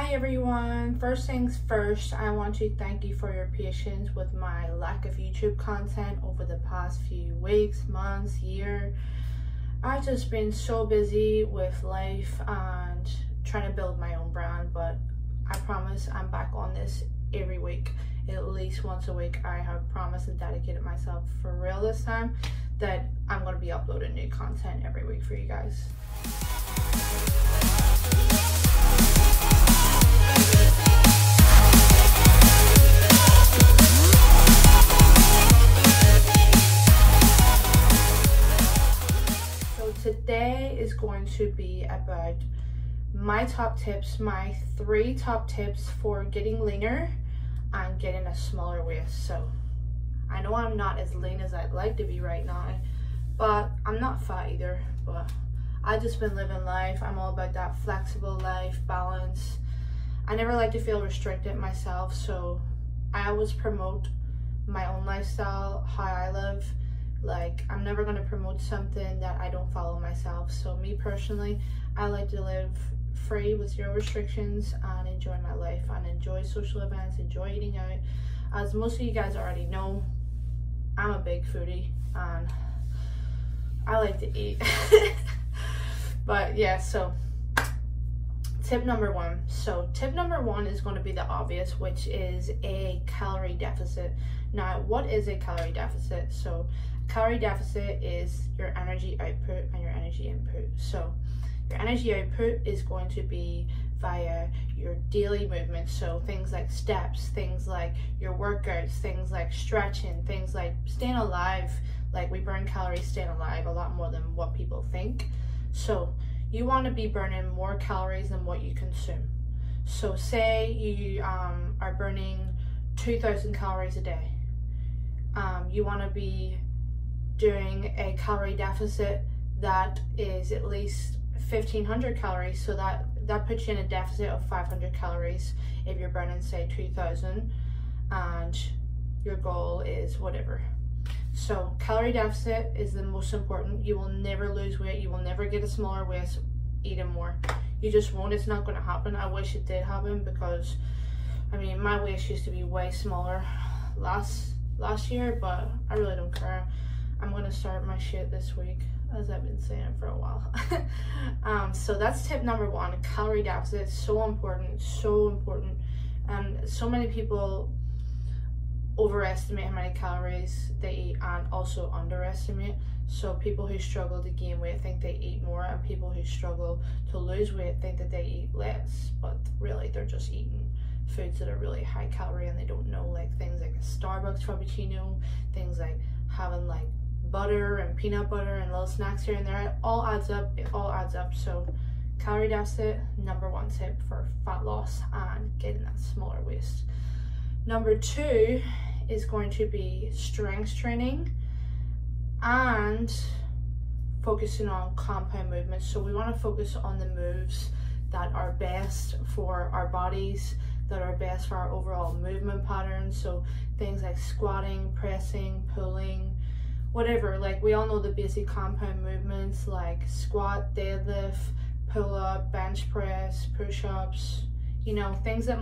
Hi everyone, first things first, I want to thank you for your patience with my lack of YouTube content over the past few weeks, months, year. I've just been so busy with life and trying to build my own brand, but I promise I'm back on this every week. At least once a week. I have promised and dedicated myself for real this time that I'm going to be uploading new content every week for you guys. So today is going to be about my top tips, my 3 top tips for getting leaner and getting a smaller waist. So I know I'm not as lean as I'd like to be right now, but I'm not fat either. But I've just been living life. I'm all about that flexible life balance. I never like to feel restricted myself, so I always promote my own lifestyle, how I live. Like, I'm never going to promote something that I don't follow myself. So me personally, I like to live free with 0 restrictions and enjoy my life and enjoy social events, enjoy eating out. As most of you guys already know, I'm a big foodie and I like to eat. But yeah, so tip number 1. So tip number 1 is going to be the obvious, which is a calorie deficit. Now, what is a calorie deficit? So calorie deficit is your energy output and your energy input. So your energy output is going to be via your daily movements, so things like steps, things like your workouts, things like stretching, things like staying alive. Like, we burn calories staying alive a lot more than what people think. So you want to be burning more calories than what you consume. So say you are burning 2,000 calories a day. You want to be doing a calorie deficit that is at least 1,500 calories, so that puts you in a deficit of 500 calories if you're burning, say, 2,000 and your goal is whatever. So calorie deficit is the most important. You will never lose weight, you will never get a smaller waist eating more. You just won't. It's not going to happen. I wish it did happen, because I mean, my waist used to be way smaller last year, but I really don't care. I'm going to start my shit this week, as I've been saying for a while. So that's tip number 1. Calorie deficit, so important, so important. And so many people overestimate how many calories they eat and also underestimate. So people who struggle to gain weight think they eat more, and people who struggle to lose weight think that they eat less, but really they're just eating foods that are really high calorie and they don't know, like things like a Starbucks Frappuccino, things like having like butter and peanut butter and little snacks here and there. It all adds up. So calorie deficit, number 1 tip for fat loss and getting that smaller waist. Number 2 is going to be strength training and focusing on compound movements. So we want to focus on the moves that are best for our bodies, that are best for our overall movement patterns. So things like squatting, pressing, pulling, whatever. Like, we all know the basic compound movements like squat, deadlift, pull up, bench press, push-ups, you know, things that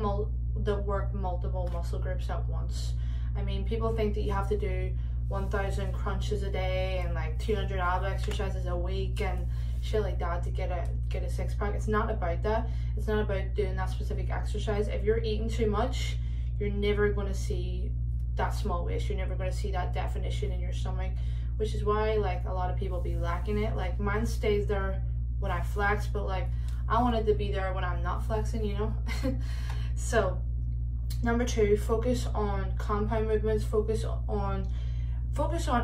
work multiple muscle groups at once. I mean, people think that you have to do 1,000 crunches a day and like 200 ab exercises a week and shit like that to get a six-pack. It's not about that. It's not about doing that specific exercise. If you're eating too much, you're never going to see that small waist. You're never going to see that definition in your stomach, which is why like a lot of people be lacking it. Like, mine stays there when I flex, but like I want it to be there when I'm not flexing, you know. So number 2, focus on compound movements, focus on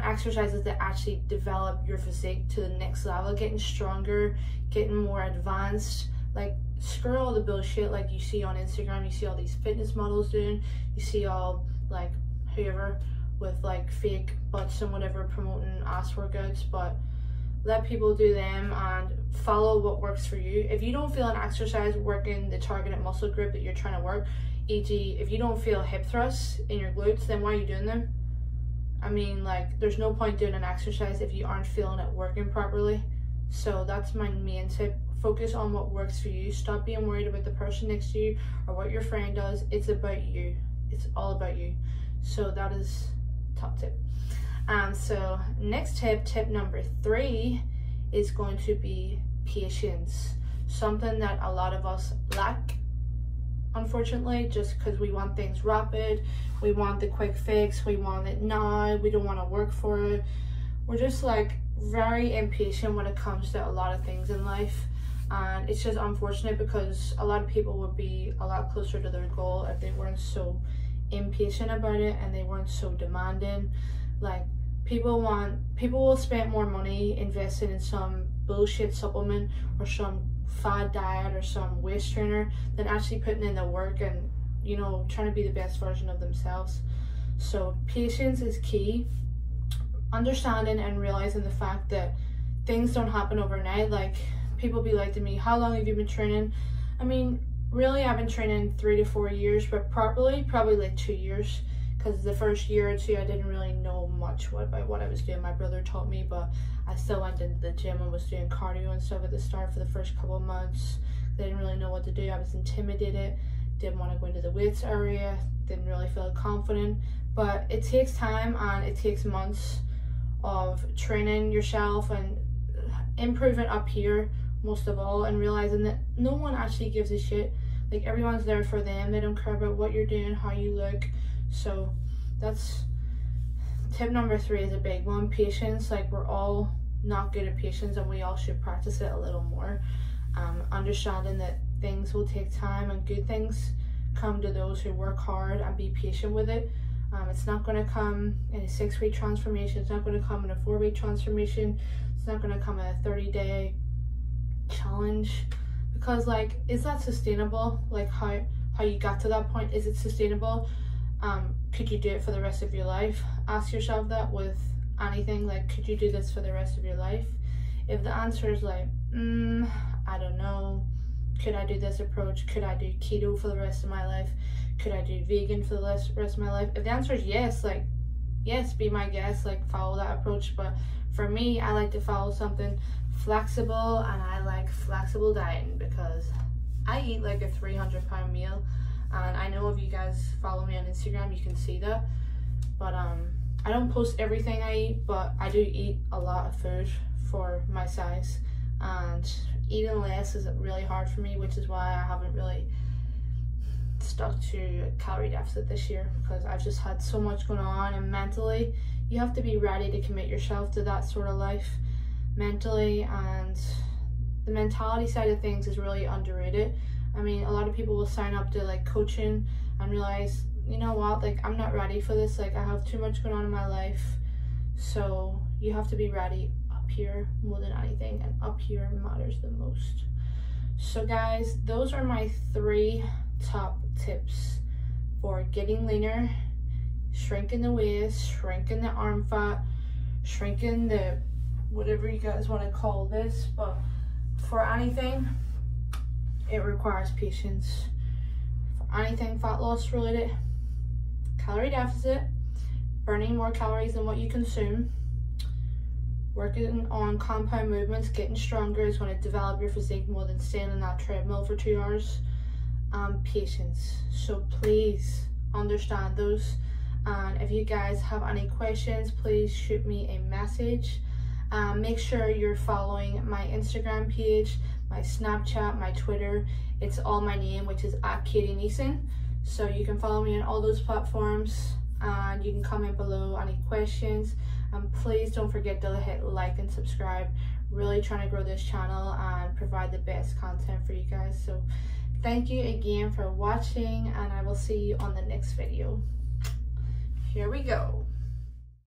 exercises that actually develop your physique to the next level, getting stronger, getting more advanced. Like, screw all the bullshit like you see on Instagram. You see all these fitness models doing, you see all like whoever with like fake butts and whatever promoting ass workouts, but let people do them and follow what works for you. If you don't feel an exercise working the targeted muscle group that you're trying to work, e.g. if you don't feel hip thrusts in your glutes, then why are you doing them? I mean, like, there's no point doing an exercise if you aren't feeling it working properly. So that's my main tip. Focus on what works for you. Stop being worried about the person next to you or what your friend does. It's about you. It's all about you. So that is top tip. So next tip, tip number 3, is going to be patience. Something that a lot of us lack, unfortunately, just because we want things rapid, we want the quick fix, we want it now, we don't want to work for it. We're just like very impatient when it comes to a lot of things in life. And it's just unfortunate because a lot of people would be a lot closer to their goal if they weren't so impatient about it and they weren't so demanding. Like, people will spend more money investing in some bullshit supplement or some fad diet or some waist trainer than actually putting in the work and, you know, trying to be the best version of themselves. So patience is key. Understanding and realizing the fact that things don't happen overnight. Like, people be like to me, how long have you been training? I mean, really, I've been training 3 to 4 years, but properly, probably like 2 years. Because the first year or two, I didn't really know much about what I was doing. My brother taught me, but I still went into the gym and was doing cardio and stuff at the start for the first couple of months. I didn't really know what to do. I was intimidated, didn't want to go into the weights area, didn't really feel confident. But it takes time and it takes months of training yourself and improving up here, most of all, and realizing that no one actually gives a shit. Like, everyone's there for them. They don't care about what you're doing, how you look. So that's tip number 3, is a big one. Patience. Like, we're all not good at patience and we all should practice it a little more. Understanding that things will take time and good things come to those who work hard and be patient with it. It's not going to come in a 6-week transformation. It's not going to come in a 4-week transformation. It's not going to come in a 30-day challenge. Because, like, is that sustainable? Like, how you got to that point, is it sustainable? Could you do it for the rest of your life? Ask yourself that with anything. Like, could you do this for the rest of your life? If the answer is like, I don't know, could I do this approach? Could I do keto for the rest of my life? Could I do vegan for the rest of my life? If the answer is yes, like, yes, be my guest, like, follow that approach. But for me, I like to follow something flexible, and I like flexible dieting because I eat like a 300-pound meal. And I know if you guys follow me on Instagram, you can see that. But I don't post everything I eat, but I do eat a lot of food for my size. And eating less is really hard for me, which is why I haven't really stuck to calorie deficit this year, because I've just had so much going on. And mentally, you have to be ready to commit yourself to that sort of life mentally. And the mentality side of things is really underrated. I mean, a lot of people will sign up to like coaching and realize, you know what, like, I'm not ready for this. Like, I have too much going on in my life. So you have to be ready up here more than anything, and up here matters the most. So guys, those are my 3 top tips for getting leaner, shrinking the waist, shrinking the arm fat, shrinking the whatever you guys want to call this. But for anything, it requires patience. For anything fat loss related, calorie deficit, burning more calories than what you consume, working on compound movements, getting stronger is going to develop your physique more than staying on that treadmill for 2 hours. Patience. So please understand those. And if you guys have any questions, please shoot me a message. Make sure you're following my Instagram page, my Snapchat, my Twitter. It's all my name, which is @KatieNeeson. So you can follow me on all those platforms, and you can comment below any questions. And please don't forget to hit like and subscribe. Really trying to grow this channel and provide the best content for you guys. So thank you again for watching, and I will see you on the next video. Here we go.